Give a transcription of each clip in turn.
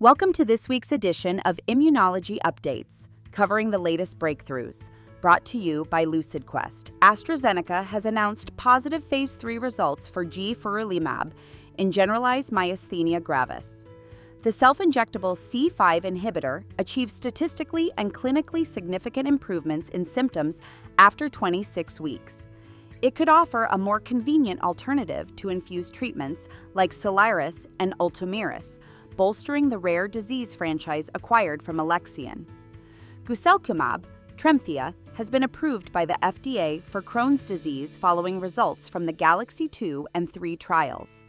Welcome to this week's edition of Immunology Updates, covering the latest breakthroughs. Brought to you by LucidQuest. AstraZeneca has announced positive Phase 3 results for gefurulimab in generalized myasthenia gravis. The self-injectable C5 inhibitor achieved statistically and clinically significant improvements in symptoms after 26 weeks. It could offer a more convenient alternative to infused treatments like Soliris and Ultomiris, bolstering the rare disease franchise acquired from Alexion. Guselkumab, Tremfya, has been approved by the FDA for Crohn's disease following results from the Galaxy 2 and 3 trials.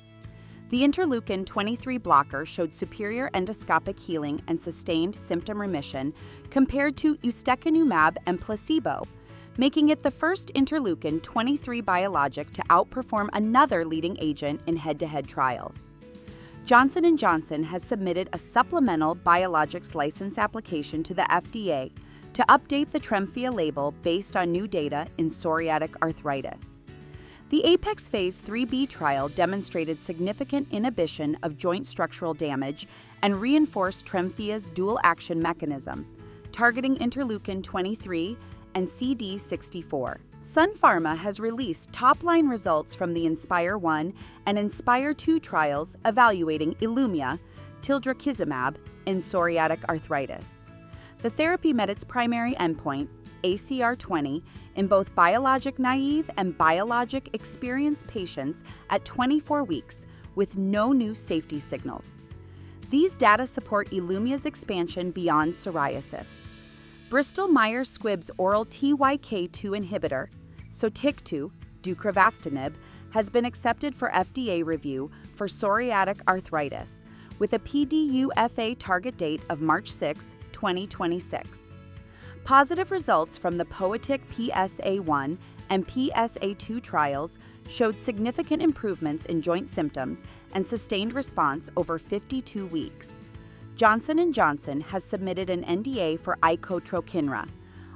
The interleukin-23 blocker showed superior endoscopic healing and sustained symptom remission compared to ustekinumab and placebo, making it the first interleukin-23 biologic to outperform another leading agent in head-to-head trials. Johnson & Johnson has submitted a supplemental biologics license application to the FDA to update the Tremfya label based on new data in psoriatic arthritis. The APEX Phase 3b trial demonstrated significant inhibition of joint structural damage and reinforced Tremfya's dual-action mechanism, targeting interleukin-23 and CD64. Sun Pharma has released top-line results from the INSPIRE-1 and INSPIRE-2 trials evaluating Ilumya, tildrakizumab, in psoriatic arthritis. The therapy met its primary endpoint, ACR20, in both biologic-naive and biologic-experienced patients at 24 weeks, with no new safety signals. These data support Ilumya's expansion beyond psoriasis. Bristol Myers Squibb's oral TYK2 inhibitor, Sotyktu, deucravacitinib, has been accepted for FDA review for psoriatic arthritis, with a PDUFA target date of March 6, 2026. Positive results from the POETIC PSA1 and PSA2 trials showed significant improvements in joint symptoms and sustained response over 52 weeks. Johnson & Johnson has submitted an NDA for icotrokinra,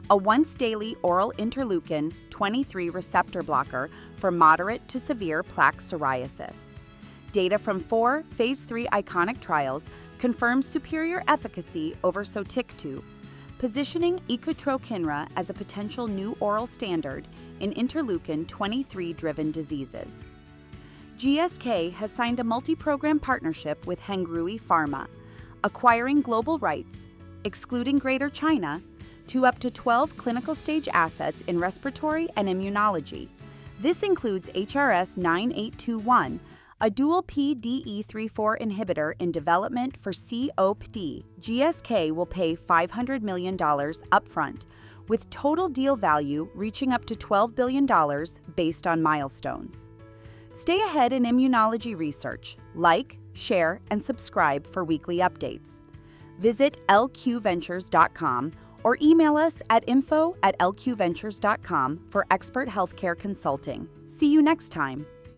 a once-daily oral interleukin-23 receptor blocker for moderate to severe plaque psoriasis. Data from 4 Phase 3 ICONIC trials confirms superior efficacy over Sotyktu, positioning icotrokinra as a potential new oral standard in interleukin-23-driven diseases. GSK has signed a multi-program partnership with Hengrui Pharma, acquiring global rights, excluding Greater China, to up to 12 clinical stage assets in respiratory and immunology. This includes HRS-9821, a dual PDE34 inhibitor in development for COPD. GSK will pay $500 million upfront, with total deal value reaching up to $12 billion based on milestones. Stay ahead in immunology research. Like, share, and subscribe for weekly updates. Visit lqventures.com or email us at info@lqventures.com for expert healthcare consulting. See you next time.